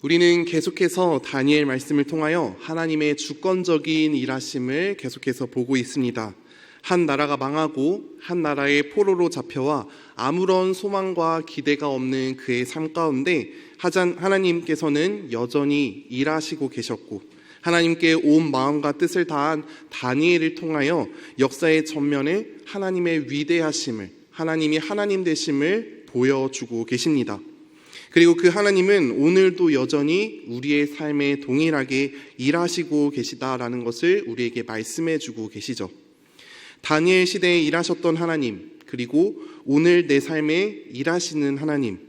우리는 계속해서 다니엘 말씀을 통하여 하나님의 주권적인 일하심을 계속해서 보고 있습니다. 한 나라가 망하고 한 나라의 포로로 잡혀와 아무런 소망과 기대가 없는 그의 삶 가운데 하나님께서는 여전히 일하시고 계셨고, 하나님께 온 마음과 뜻을 다한 다니엘을 통하여 역사의 전면에 하나님의 위대하심을, 하나님이 하나님 되심을 보여주고 계십니다. 그리고 그 하나님은 오늘도 여전히 우리의 삶에 동일하게 일하시고 계시다라는 것을 우리에게 말씀해 주고 계시죠. 다니엘 시대에 일하셨던 하나님, 그리고 오늘 내 삶에 일하시는 하나님,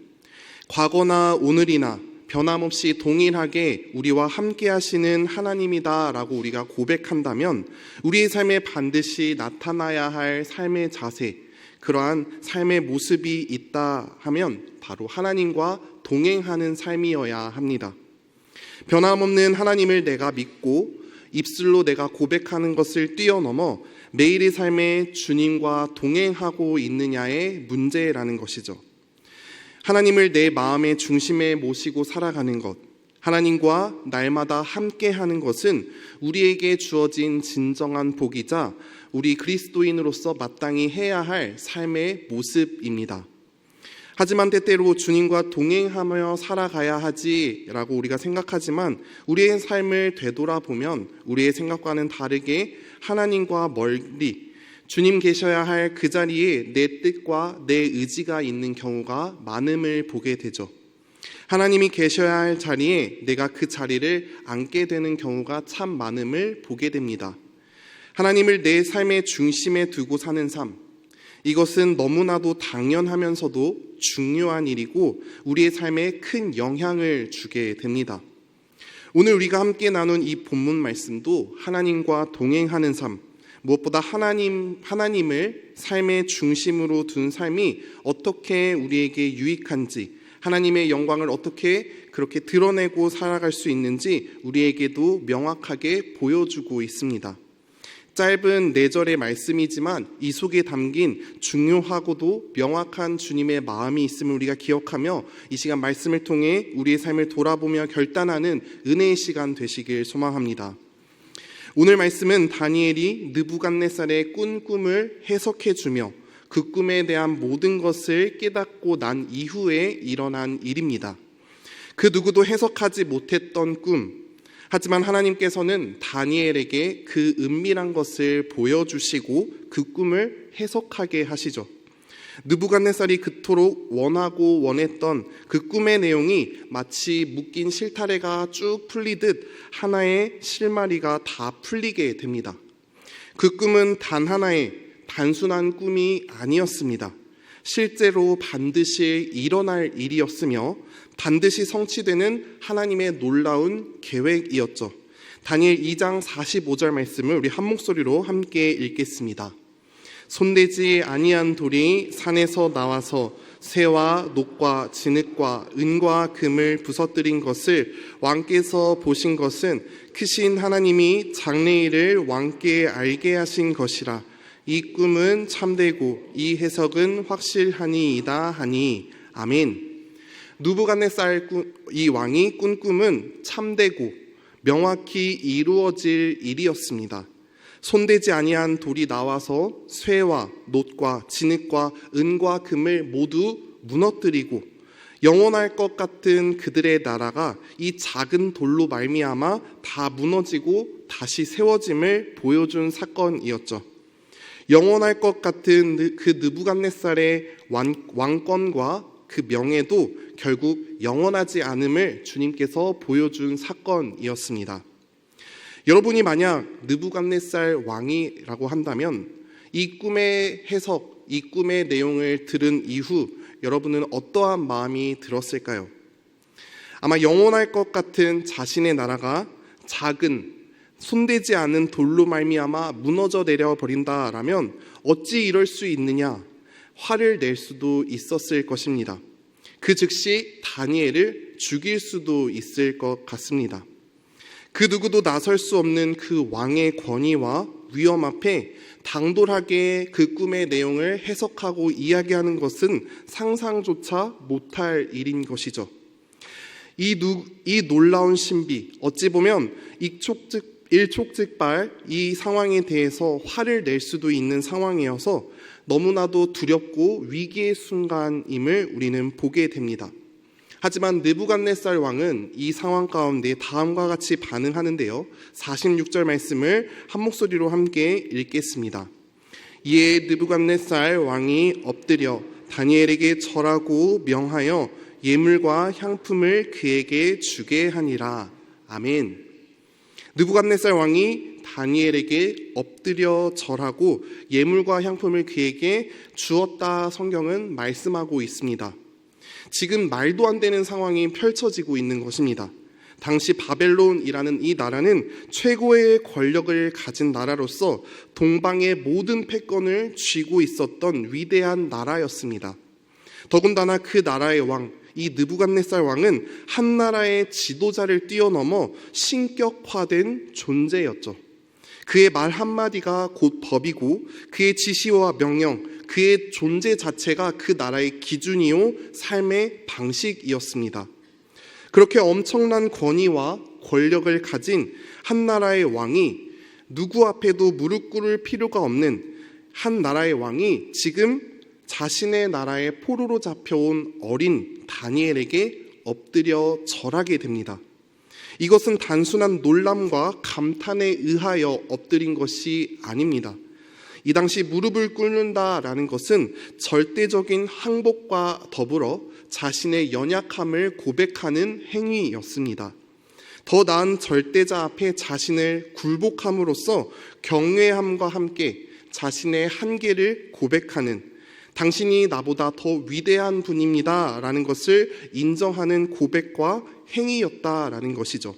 과거나 오늘이나 변함없이 동일하게 우리와 함께 하시는 하나님이다라고 우리가 고백한다면 우리의 삶에 반드시 나타나야 할 삶의 자세, 그러한 삶의 모습이 있다 하면 바로 하나님과 동행하는 삶이어야 합니다. 변함없는 하나님을 내가 믿고 입술로 내가 고백하는 것을 뛰어넘어 매일의 삶에 주님과 동행하고 있느냐의 문제라는 것이죠. 하나님을 내 마음의 중심에 모시고 살아가는 것, 하나님과 날마다 함께하는 것은 우리에게 주어진 진정한 복이자 우리 그리스도인으로서 마땅히 해야 할 삶의 모습입니다. 하지만 때때로 주님과 동행하며 살아가야 하지라고 우리가 생각하지만 우리의 삶을 되돌아보면 우리의 생각과는 다르게 하나님과 멀리 주님 계셔야 할 그 자리에 내 뜻과 내 의지가 있는 경우가 많음을 보게 되죠. 하나님이 계셔야 할 자리에 내가 그 자리를 앉게 되는 경우가 참 많음을 보게 됩니다. 하나님을 내 삶의 중심에 두고 사는 삶, 이것은 너무나도 당연하면서도 중요한 일이고 우리의 삶에 큰 영향을 주게 됩니다. 오늘 우리가 함께 나눈 이 본문 말씀도 하나님과 동행하는 삶, 무엇보다 하나님을 삶의 중심으로 둔 삶이 어떻게 우리에게 유익한지, 하나님의 영광을 어떻게 그렇게 드러내고 살아갈 수 있는지 우리에게도 명확하게 보여주고 있습니다. 짧은 4절의 말씀이지만 이 속에 담긴 중요하고도 명확한 주님의 마음이 있음을 우리가 기억하며 이 시간 말씀을 통해 우리의 삶을 돌아보며 결단하는 은혜의 시간 되시길 소망합니다. 오늘 말씀은 다니엘이 느부갓네살의 꾼 꿈을 해석해 주며 그 꿈에 대한 모든 것을 깨닫고 난 이후에 일어난 일입니다. 그 누구도 해석하지 못했던 꿈, 하지만 하나님께서는 다니엘에게 그 은밀한 것을 보여주시고 그 꿈을 해석하게 하시죠. 느부갓네살이 그토록 원하고 원했던 그 꿈의 내용이 마치 묶인 실타래가 쭉 풀리듯 하나의 실마리가 다 풀리게 됩니다. 그 꿈은 단 하나의 단순한 꿈이 아니었습니다. 실제로 반드시 일어날 일이었으며 반드시 성취되는 하나님의 놀라운 계획이었죠. 다니엘 2장 45절 말씀을 우리 한 목소리로 함께 읽겠습니다. 손대지 아니한 돌이 산에서 나와서 쇠와 녹과 진흙과 은과 금을 부서뜨린 것을 왕께서 보신 것은 크신 하나님이 장래일을 왕께 알게 하신 것이라. 이 꿈은 참되고 이 해석은 확실하니이다 하니. 아멘. 느부갓네살 이 왕이 꾼 꿈은 참되고 명확히 이루어질 일이었습니다. 손대지 아니한 돌이 나와서 쇠와 놋과 진흙과 은과 금을 모두 무너뜨리고 영원할 것 같은 그들의 나라가 이 작은 돌로 말미암아 다 무너지고 다시 세워짐을 보여준 사건이었죠. 영원할 것 같은 그 느부갓네살의 왕권과 그 명예도 결국 영원하지 않음을 주님께서 보여준 사건이었습니다. 여러분이 만약 느부갓네살 왕이라고 한다면 이 꿈의 해석, 이 꿈의 내용을 들은 이후 여러분은 어떠한 마음이 들었을까요? 아마 영원할 것 같은 자신의 나라가 작은 손대지 않은 돌로 말미암아 무너져 내려 버린다라면 어찌 이럴 수 있느냐, 화를 낼 수도 있었을 것입니다. 그 즉시 다니엘을 죽일 수도 있을 것 같습니다. 그 누구도 나설 수 없는 그 왕의 권위와 위험 앞에 당돌하게 그 꿈의 내용을 해석하고 이야기하는 것은 상상조차 못할 일인 것이죠. 이 놀라운 신비, 어찌 보면 일촉즉발 이 상황에 대해서 화를 낼 수도 있는 상황이어서 너무나도 두렵고 위기의 순간임을 우리는 보게 됩니다. 하지만 느부갓네살 왕은 이 상황 가운데 다음과 같이 반응하는데요. 46절 말씀을 한 목소리로 함께 읽겠습니다. 이에 느부갓네살 왕이 엎드려 다니엘에게 절하고 명하여 예물과 향품을 그에게 주게 하니라. 아멘. 느부갓네살 왕이 다니엘에게 엎드려 절하고 예물과 향품을 그에게 주었다 성경은 말씀하고 있습니다. 지금 말도 안 되는 상황이 펼쳐지고 있는 것입니다. 당시 바벨론이라는 이 나라는 최고의 권력을 가진 나라로서 동방의 모든 패권을 쥐고 있었던 위대한 나라였습니다. 더군다나 그 나라의 왕, 이 느부갓네살 왕은 한 나라의 지도자를 뛰어넘어 신격화된 존재였죠. 그의 말 한마디가 곧 법이고 그의 지시와 명령, 그의 존재 자체가 그 나라의 기준이요 삶의 방식이었습니다. 그렇게 엄청난 권위와 권력을 가진 한 나라의 왕이 누구 앞에도 무릎 꿇을 필요가 없는 한 나라의 왕이 지금 자신의 나라에 포로로 잡혀온 어린 다니엘에게 엎드려 절하게 됩니다. 이것은 단순한 놀람과 감탄에 의하여 엎드린 것이 아닙니다. 이 당시 무릎을 꿇는다라는 것은 절대적인 항복과 더불어 자신의 연약함을 고백하는 행위였습니다. 더 나은 절대자 앞에 자신을 굴복함으로써 경외함과 함께 자신의 한계를 고백하는, 당신이 나보다 더 위대한 분입니다 라는 것을 인정하는 고백과 행위였다라는 것이죠.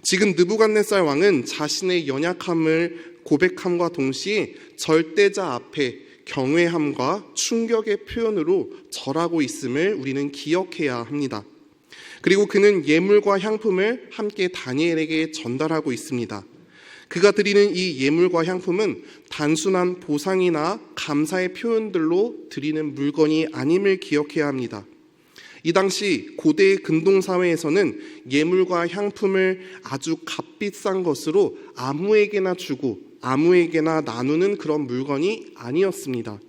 지금 느부갓네살 왕은 자신의 연약함을 고백함과 동시에 절대자 앞에 경외함과 충격의 표현으로 절하고 있음을 우리는 기억해야 합니다. 그리고 그는 예물과 향품을 함께 다니엘에게 전달하고 있습니다. 그가 드리는 이 예물과 향품은 단순한 보상이나 감사의 표현들로 드리는 물건이 아님을 기억해야 합니다. 이 당시 고대 근동사회에서는 예물과 향품을 아주 값비싼 것으로 아무에게나 주고 아무에게나 나누는 그런 물건이 아니었습니다.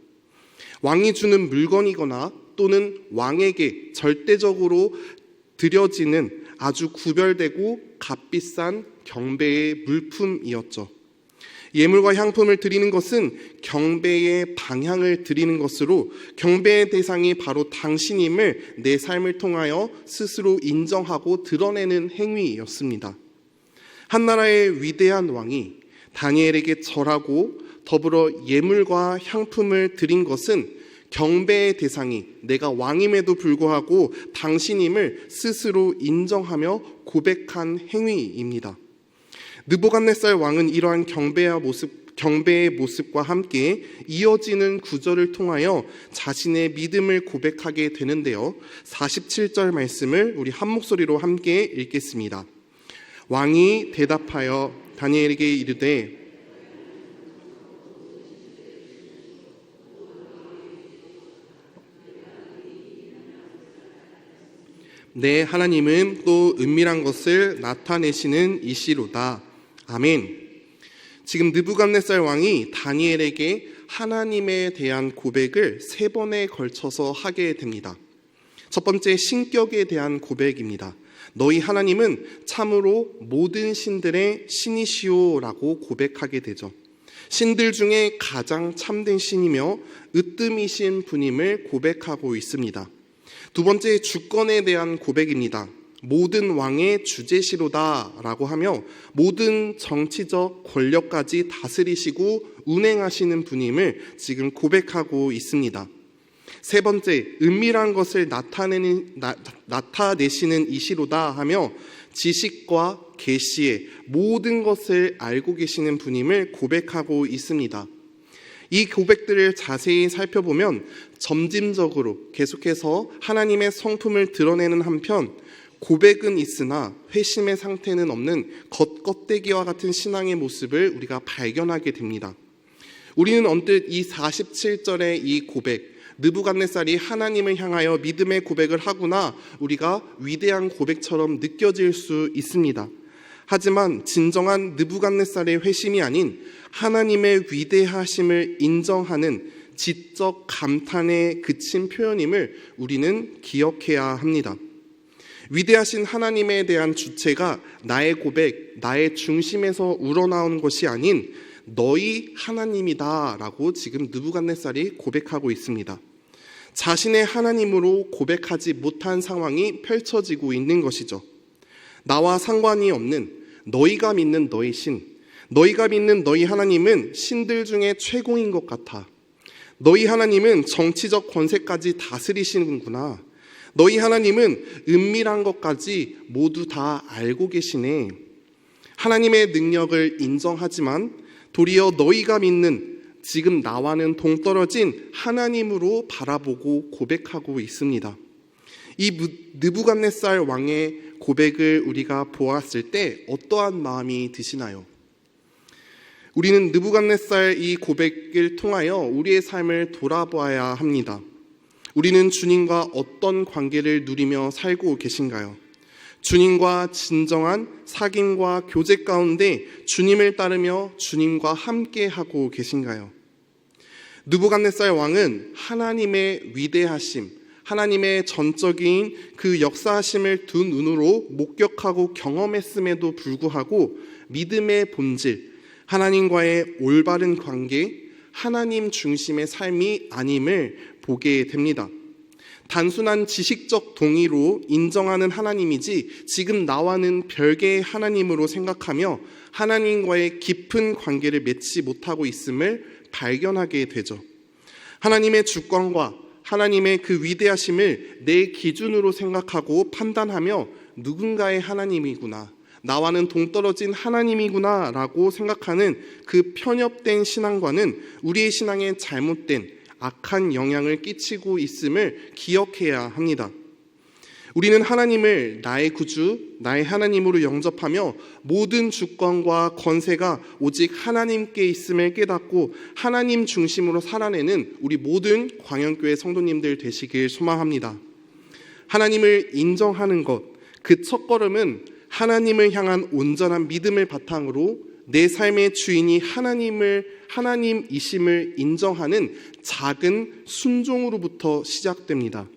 왕이 주는 물건이거나 또는 왕에게 절대적으로 드려지는 아주 구별되고 값비싼 경배의 물품이었죠. 예물과 향품을 드리는 것은 경배의 방향을 드리는 것으로 경배의 대상이 바로 당신임을 내 삶을 통하여 스스로 인정하고 드러내는 행위였습니다. 한 나라의 위대한 왕이 다니엘에게 절하고 더불어 예물과 향품을 드린 것은 경배의 대상이 내가 왕임에도 불구하고 당신임을 스스로 인정하며 고백한 행위입니다. 느부갓네살 왕은 이러한 경배의 모습과 함께 이어지는 구절을 통하여 자신의 믿음을 고백하게 되는데요. 47절 말씀을 우리 한 목소리로 함께 읽겠습니다. 왕이 대답하여 다니엘에게 이르되 내 하나님은 또 은밀한 것을 나타내시는 이시로다. 아멘. 지금 느부갓네살 왕이 다니엘에게 하나님에 대한 고백을 3번에 걸쳐서 하게 됩니다. 첫 번째, 신격에 대한 고백입니다. 너희 하나님은 참으로 모든 신들의 신이시오라고 고백하게 되죠. 신들 중에 가장 참된 신이며 으뜸이신 분임을 고백하고 있습니다. 두 번째, 주권에 대한 고백입니다. 모든 왕의 주제시로다 라고 하며 모든 정치적 권력까지 다스리시고 운행하시는 분임을 지금 고백하고 있습니다. 세 번째, 은밀한 것을 나타내시는 이시로다 하며 지식과 계시의 모든 것을 알고 계시는 분임을 고백하고 있습니다. 이 고백들을 자세히 살펴보면 점진적으로 계속해서 하나님의 성품을 드러내는 한편 고백은 있으나 회심의 상태는 없는 겉껍데기와 같은 신앙의 모습을 우리가 발견하게 됩니다. 우리는 언뜻 이 47절의 이 고백, 느부갓네살이 하나님을 향하여 믿음의 고백을 하구나 우리가 위대한 고백처럼 느껴질 수 있습니다. 하지만 진정한 느부갓네살의 회심이 아닌 하나님의 위대하심을 인정하는 지적 감탄에 그친 표현임을 우리는 기억해야 합니다. 위대하신 하나님에 대한 주체가 나의 고백, 나의 중심에서 우러나오는 것이 아닌 너희 하나님이다 라고 지금 느부갓네살이 고백하고 있습니다. 자신의 하나님으로 고백하지 못한 상황이 펼쳐지고 있는 것이죠. 나와 상관이 없는 너희가 믿는 너희 신, 너희가 믿는 너희 하나님은 신들 중에 최고인 것 같아. 너희 하나님은 정치적 권세까지 다스리시는구나. 너희 하나님은 은밀한 것까지 모두 다 알고 계시네. 하나님의 능력을 인정하지만 도리어 너희가 믿는 지금 나와는 동떨어진 하나님으로 바라보고 고백하고 있습니다. 이 느부갓네살 왕의 고백을 우리가 보았을 때 어떠한 마음이 드시나요? 우리는 느부갓네살 이 고백을 통하여 우리의 삶을 돌아보아야 합니다. 우리는 주님과 어떤 관계를 누리며 살고 계신가요? 주님과 진정한 사귐과 교제 가운데 주님을 따르며 주님과 함께하고 계신가요? 느부갓네살 왕은 하나님의 위대하심, 하나님의 전적인 그 역사하심을 두 눈으로 목격하고 경험했음에도 불구하고 믿음의 본질, 하나님과의 올바른 관계, 하나님 중심의 삶이 아님을 보게 됩니다. 단순한 지식적 동의로 인정하는 하나님이지 지금 나와는 별개의 하나님으로 생각하며 하나님과의 깊은 관계를 맺지 못하고 있음을 발견하게 되죠. 하나님의 주권과 하나님의 그 위대하심을 내 기준으로 생각하고 판단하며 누군가의 하나님이구나, 나와는 동떨어진 하나님이구나 라고 생각하는 그 편협된 신앙과는 우리의 신앙에 잘못된 악한 영향을 끼치고 있음을 기억해야 합니다. 우리는 하나님을 나의 구주, 나의 하나님으로 영접하며 모든 주권과 권세가 오직 하나님께 있음을 깨닫고 하나님 중심으로 살아내는 우리 모든 광양교회 성도님들 되시길 소망합니다. 하나님을 인정하는 것, 그 첫걸음은 하나님을 향한 온전한 믿음을 바탕으로 내 삶의 주인이 하나님이심을 인정하는 작은 순종으로부터 시작됩니다.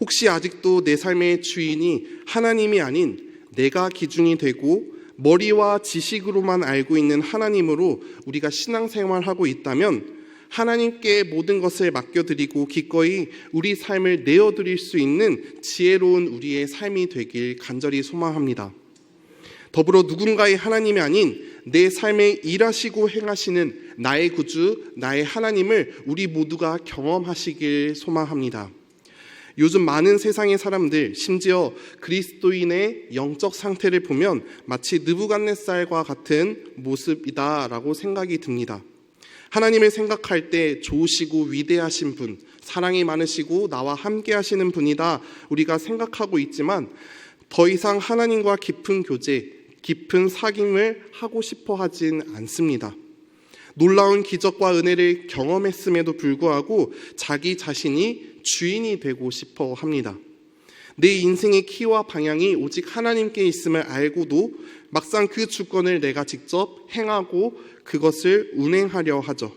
혹시 아직도 내 삶의 주인이 하나님이 아닌 내가 기준이 되고 머리와 지식으로만 알고 있는 하나님으로 우리가 신앙생활하고 있다면 하나님께 모든 것을 맡겨드리고 기꺼이 우리 삶을 내어드릴 수 있는 지혜로운 우리의 삶이 되길 간절히 소망합니다. 더불어 누군가의 하나님이 아닌 내 삶에 일하시고 행하시는 나의 구주, 나의 하나님을 우리 모두가 경험하시길 소망합니다. 요즘 많은 세상의 사람들, 심지어 그리스도인의 영적 상태를 보면 마치 느부갓네살과 같은 모습이다라고 생각이 듭니다. 하나님을 생각할 때 좋으시고 위대하신 분, 사랑이 많으시고 나와 함께 하시는 분이다 우리가 생각하고 있지만 더 이상 하나님과 깊은 교제, 깊은 사귐을 하고 싶어 하진 않습니다. 놀라운 기적과 은혜를 경험했음에도 불구하고 자기 자신이 주인이 되고 싶어 합니다. 내 인생의 키와 방향이 오직 하나님께 있음을 알고도 막상 그 주권을 내가 직접 행하고 그것을 운행하려 하죠.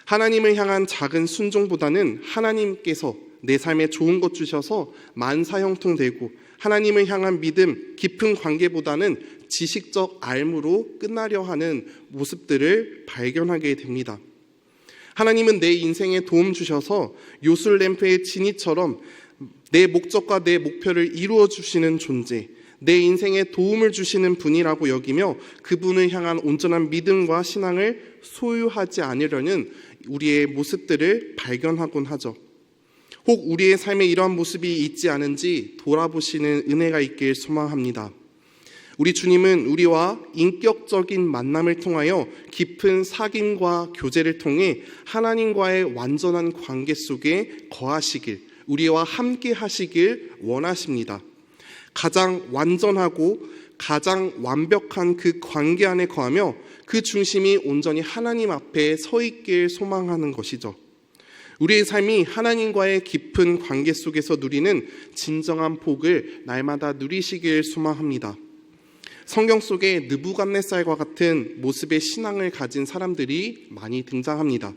하나님을 향한 작은 순종보다는 하나님께서 내 삶에 좋은 것 주셔서 만사형통되고 하나님을 향한 믿음, 깊은 관계보다는 지식적 알무로 끝나려 하는 모습들을 발견하게 됩니다. 하나님은 내 인생에 도움 주셔서 요술램프의 진이처럼 내 목적과 내 목표를 이루어 주시는 존재, 내 인생에 도움을 주시는 분이라고 여기며 그분을 향한 온전한 믿음과 신앙을 소유하지 않으려는 우리의 모습들을 발견하곤 하죠. 혹 우리의 삶에 이러한 모습이 있지 않은지 돌아보시는 은혜가 있길 소망합니다. 우리 주님은 우리와 인격적인 만남을 통하여 깊은 사귐과 교제를 통해 하나님과의 완전한 관계 속에 거하시길, 우리와 함께 하시길 원하십니다. 가장 완전하고 가장 완벽한 그 관계 안에 거하며 그 중심이 온전히 하나님 앞에 서 있길 소망하는 것이죠. 우리의 삶이 하나님과의 깊은 관계 속에서 누리는 진정한 복을 날마다 누리시길 소망합니다. 성경 속에 느부갓네살과 같은 모습의 신앙을 가진 사람들이 많이 등장합니다.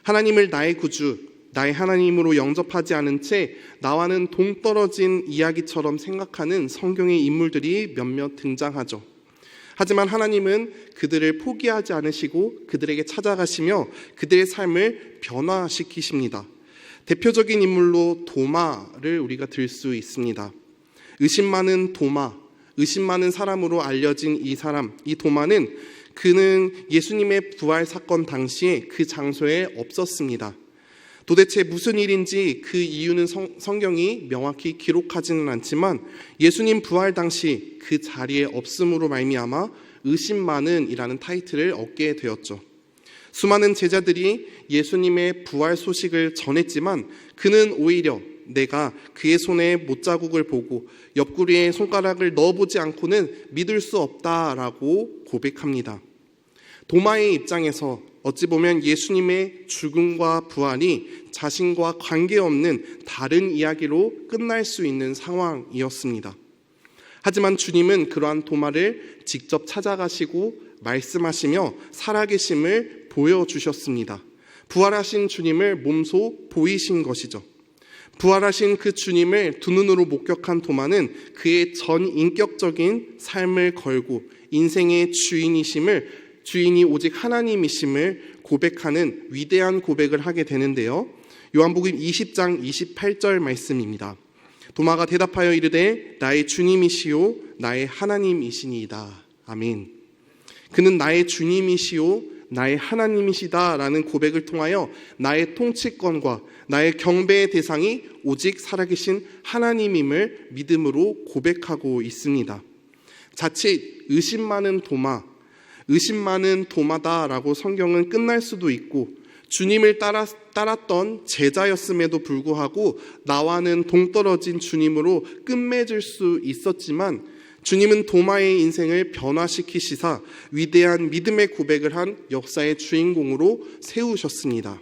하나님을 나의 구주, 나의 하나님으로 영접하지 않은 채 나와는 동떨어진 이야기처럼 생각하는 성경의 인물들이 몇몇 등장하죠. 하지만 하나님은 그들을 포기하지 않으시고 그들에게 찾아가시며 그들의 삶을 변화시키십니다. 대표적인 인물로 도마를 우리가 들 수 있습니다. 의심 많은 도마, 의심 많은 사람으로 알려진 이 사람, 이 도마는 그는 예수님의 부활 사건 당시에 그 장소에 없었습니다. 도대체 무슨 일인지 그 이유는 성경이 명확히 기록하지는 않지만 예수님 부활 당시 그 자리에 없음으로 말미암아 의심 많은 이라는 타이틀을 얻게 되었죠. 수많은 제자들이 예수님의 부활 소식을 전했지만 그는 오히려 내가 그의 손에 못자국을 보고 옆구리에 손가락을 넣어보지 않고는 믿을 수 없다라고 고백합니다. 도마의 입장에서 어찌 보면 예수님의 죽음과 부활이 자신과 관계없는 다른 이야기로 끝날 수 있는 상황이었습니다. 하지만 주님은 그러한 도마를 직접 찾아가시고 말씀하시며 살아계심을 보여주셨습니다. 부활하신 주님을 몸소 보이신 것이죠. 부활하신 그 주님을 두 눈으로 목격한 도마는 그의 전 인격적인 삶을 걸고 인생의 주인이 오직 하나님이심을 고백하는 위대한 고백을 하게 되는데요. 요한복음 20장 28절 말씀입니다. 도마가 대답하여 이르되 나의 주님이시요 나의 하나님이시니이다. 아멘. 그는 나의 주님이시요 나의 하나님이시다라는 고백을 통하여 나의 통치권과 나의 경배의 대상이 오직 살아계신 하나님임을 믿음으로 고백하고 있습니다. 자칫 의심 많은 도마다라고 성경은 끝날 수도 있고 주님을 따랐던 제자였음에도 불구하고 나와는 동떨어진 주님으로 끝맺을 수 있었지만 주님은 도마의 인생을 변화시키시사 위대한 믿음의 고백을 한 역사의 주인공으로 세우셨습니다.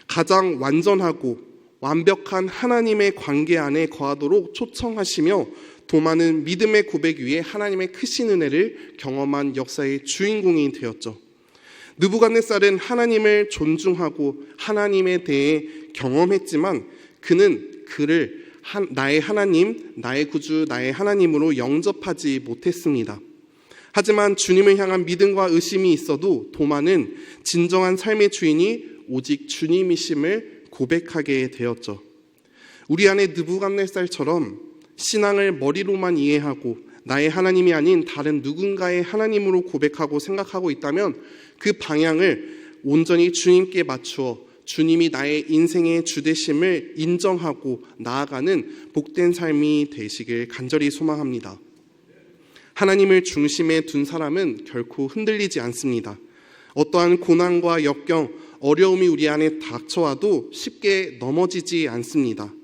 가장 완전하고 완벽한 하나님의 관계 안에 거하도록 초청하시며 도마는 믿음의 고백 위에 하나님의 크신 은혜를 경험한 역사의 주인공이 되었죠. 느부갓네살은 하나님을 존중하고 하나님에 대해 경험했지만 그는 그를 나의 하나님, 나의 구주, 나의 하나님으로 영접하지 못했습니다. 하지만 주님을 향한 믿음과 의심이 있어도 도마는 진정한 삶의 주인이 오직 주님이심을 고백하게 되었죠. 우리 안에 느부갓네살처럼 신앙을 머리로만 이해하고 나의 하나님이 아닌 다른 누군가의 하나님으로 고백하고 생각하고 있다면 그 방향을 온전히 주님께 맞추어 주님이 나의 인생의 주되심을 인정하고 나아가는 복된 삶이 되시길 간절히 소망합니다. 하나님을 중심에 둔 사람은 결코 흔들리지 않습니다. 어떠한 고난과 역경, 어려움이 우리 안에 닥쳐와도 쉽게 넘어지지 않습니다.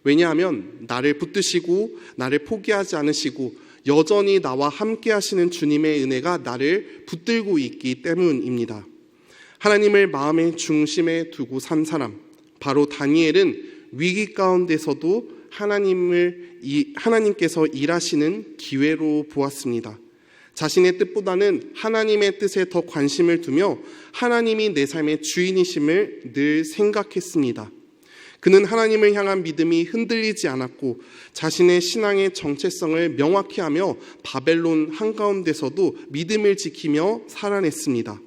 왜냐하면 나를 붙드시고 나를 포기하지 않으시고 여전히 나와 함께 하시는 주님의 은혜가 나를 붙들고 있기 때문입니다. 하나님을 마음의 중심에 두고 산 사람, 바로 다니엘은 위기 가운데서도 하나님께서 일하시는 기회로 보았습니다. 자신의 뜻보다는 하나님의 뜻에 더 관심을 두며 하나님이 내 삶의 주인이심을 늘 생각했습니다. 그는 하나님을 향한 믿음이 흔들리지 않았고 자신의 신앙의 정체성을 명확히 하며 바벨론 한가운데서도 믿음을 지키며 살아냈습니다.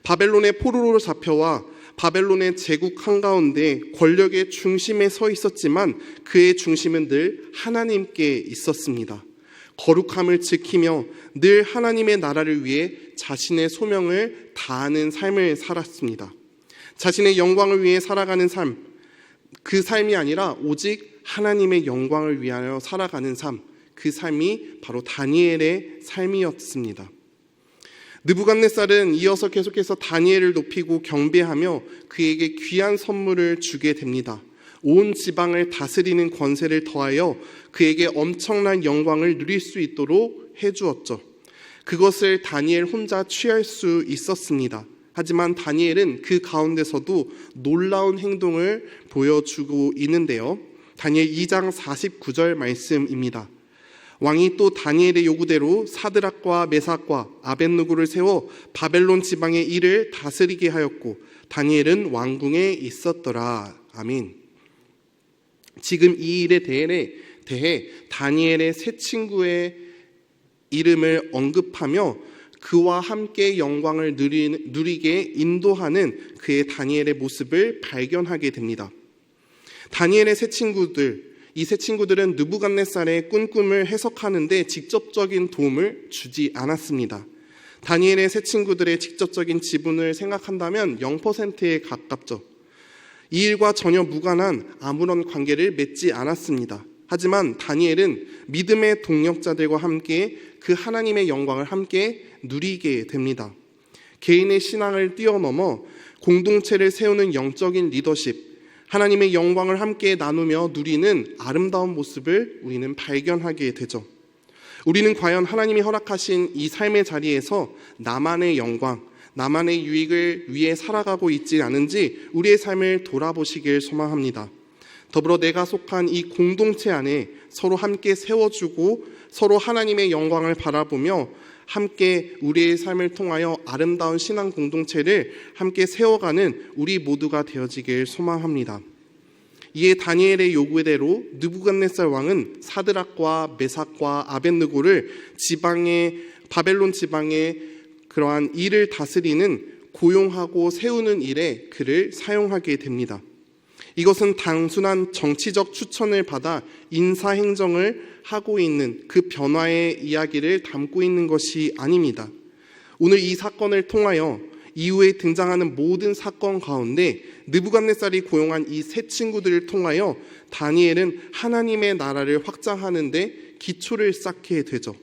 바벨론의 포로로 잡혀와 바벨론의 제국 한가운데 권력의 중심에 서 있었지만 그의 중심은 늘 하나님께 있었습니다. 거룩함을 지키며 늘 하나님의 나라를 위해 자신의 소명을 다하는 삶을 살았습니다. 자신의 영광을 위해 살아가는 삶, 그 삶이 아니라 오직 하나님의 영광을 위하여 살아가는 삶, 그 삶이 바로 다니엘의 삶이었습니다. 느부갓네살은 이어서 계속해서 다니엘을 높이고 경배하며 그에게 귀한 선물을 주게 됩니다. 온 지방을 다스리는 권세를 더하여 그에게 엄청난 영광을 누릴 수 있도록 해주었죠. 그것을 다니엘 혼자 취할 수 있었습니다. 하지만 다니엘은 그 가운데서도 놀라운 행동을 보여주고 있는데요. 다니엘 2장 49절 말씀입니다. 왕이 또 다니엘의 요구대로 사드락과 메삭과 아벳느고를 세워 바벨론 지방의 일을 다스리게 하였고 다니엘은 왕궁에 있었더라. 아멘. 지금 이 일에 대해 다니엘의 세 친구의 이름을 언급하며 그와 함께 영광을 누리게 인도하는 그의 다니엘의 모습을 발견하게 됩니다. 다니엘의 이 세 친구들은 느부갓네살의 꿈을 해석하는데 직접적인 도움을 주지 않았습니다. 다니엘의 세 친구들의 직접적인 지분을 생각한다면 0%에 가깝죠. 이 일과 전혀 무관한 아무런 관계를 맺지 않았습니다. 하지만 다니엘은 믿음의 동력자들과 함께 그 하나님의 영광을 함께 누리게 됩니다. 개인의 신앙을 뛰어넘어 공동체를 세우는 영적인 리더십, 하나님의 영광을 함께 나누며 누리는 아름다운 모습을 우리는 발견하게 되죠. 우리는 과연 하나님이 허락하신 이 삶의 자리에서 나만의 영광, 나만의 유익을 위해 살아가고 있지 않은지 우리의 삶을 돌아보시길 소망합니다. 더불어 내가 속한 이 공동체 안에 서로 함께 세워주고 서로 하나님의 영광을 바라보며 함께 우리의 삶을 통하여 아름다운 신앙 공동체를 함께 세워가는 우리 모두가 되어지길 소망합니다. 이에 다니엘의 요구대로 느부갓네살 왕은 사드락과 메삭과 아벳느고를 바벨론 지방의 그러한 일을 다스리는 고용하고 세우는 일에 그를 사용하게 됩니다. 이것은 단순한 정치적 추천을 받아 인사행정을 하고 있는 그 변화의 이야기를 담고 있는 것이 아닙니다. 오늘 이 사건을 통하여 이후에 등장하는 모든 사건 가운데 느부갓네살이 고용한 이 세 친구들을 통하여 다니엘은 하나님의 나라를 확장하는 데 기초를 쌓게 되죠.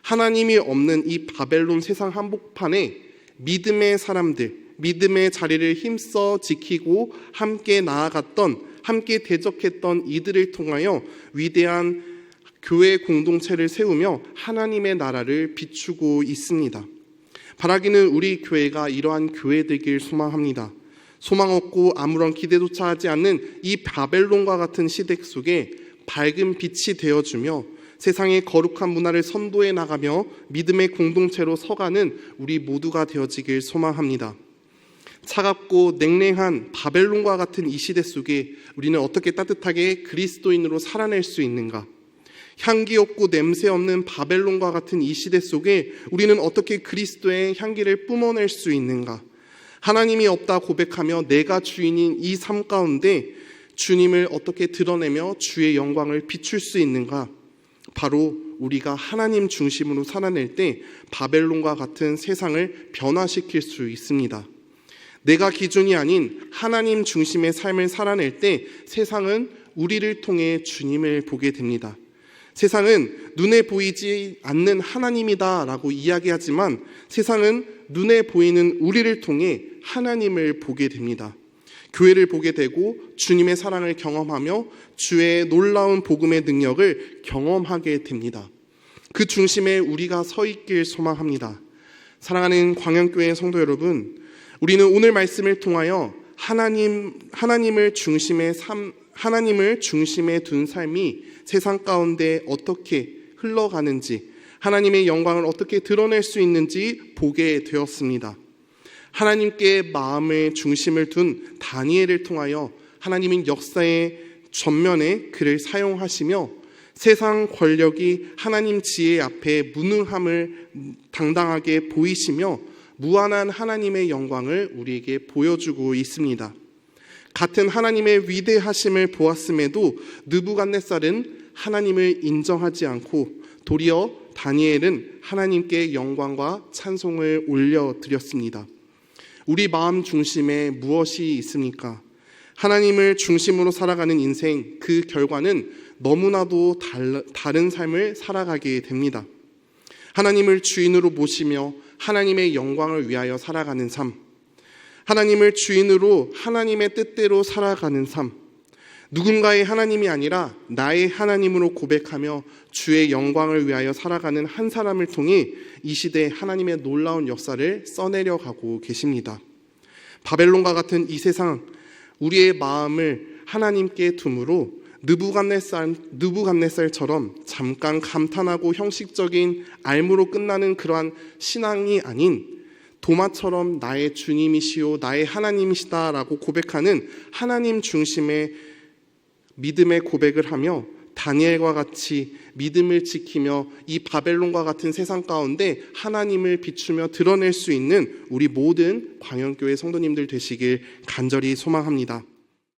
하나님이 없는 이 바벨론 세상 한복판에 믿음의 사람들, 믿음의 자리를 힘써 지키고 함께 나아갔던, 함께 대적했던 이들을 통하여 위대한 교회 공동체를 세우며 하나님의 나라를 비추고 있습니다. 바라기는 우리 교회가 이러한 교회 되길 소망합니다. 소망 없고 아무런 기대조차 하지 않는 이 바벨론과 같은 시대 속에 밝은 빛이 되어주며 세상의 거룩한 문화를 선도해 나가며 믿음의 공동체로 서가는 우리 모두가 되어지길 소망합니다. 차갑고 냉랭한 바벨론과 같은 이 시대 속에 우리는 어떻게 따뜻하게 그리스도인으로 살아낼 수 있는가? 향기 없고 냄새 없는 바벨론과 같은 이 시대 속에 우리는 어떻게 그리스도의 향기를 뿜어낼 수 있는가? 하나님이 없다 고백하며 내가 주인인 이 삶 가운데 주님을 어떻게 드러내며 주의 영광을 비출 수 있는가? 바로 우리가 하나님 중심으로 살아낼 때 바벨론과 같은 세상을 변화시킬 수 있습니다. 내가 기준이 아닌 하나님 중심의 삶을 살아낼 때 세상은 우리를 통해 주님을 보게 됩니다. 세상은 눈에 보이지 않는 하나님이다라고 이야기하지만 세상은 눈에 보이는 우리를 통해 하나님을 보게 됩니다. 교회를 보게 되고 주님의 사랑을 경험하며 주의 놀라운 복음의 능력을 경험하게 됩니다. 그 중심에 우리가 서 있길 소망합니다. 사랑하는 광양교회 성도 여러분, 우리는 오늘 말씀을 통하여 하나님을 중심에 둔 삶이 세상 가운데 어떻게 흘러가는지, 하나님의 영광을 어떻게 드러낼 수 있는지 보게 되었습니다. 하나님께 마음의 중심을 둔 다니엘을 통하여 하나님은 역사의 전면에 그를 사용하시며 세상 권력이 하나님 지혜 앞에 무능함을 당당하게 보이시며 무한한 하나님의 영광을 우리에게 보여주고 있습니다. 같은 하나님의 위대하심을 보았음에도 느부갓네살은 하나님을 인정하지 않고 도리어 다니엘은 하나님께 영광과 찬송을 올려드렸습니다. 우리 마음 중심에 무엇이 있습니까? 하나님을 중심으로 살아가는 인생, 그 결과는 너무나도 다른 삶을 살아가게 됩니다. 하나님을 주인으로 모시며 하나님의 영광을 위하여 살아가는 삶, 하나님을 주인으로 하나님의 뜻대로 살아가는 삶, 누군가의 하나님이 아니라 나의 하나님으로 고백하며 주의 영광을 위하여 살아가는 한 사람을 통해 이 시대에 하나님의 놀라운 역사를 써내려 가고 계십니다. 바벨론과 같은 이 세상, 우리의 마음을 하나님께 둠으로 느부갓네살처럼 잠깐 감탄하고 형식적인 알무로 끝나는 그러한 신앙이 아닌 도마처럼 나의 주님이시오 나의 하나님이시다라고 고백하는 하나님 중심의 믿음의 고백을 하며 다니엘과 같이 믿음을 지키며 이 바벨론과 같은 세상 가운데 하나님을 비추며 드러낼 수 있는 우리 모든 광영교회 성도님들 되시길 간절히 소망합니다.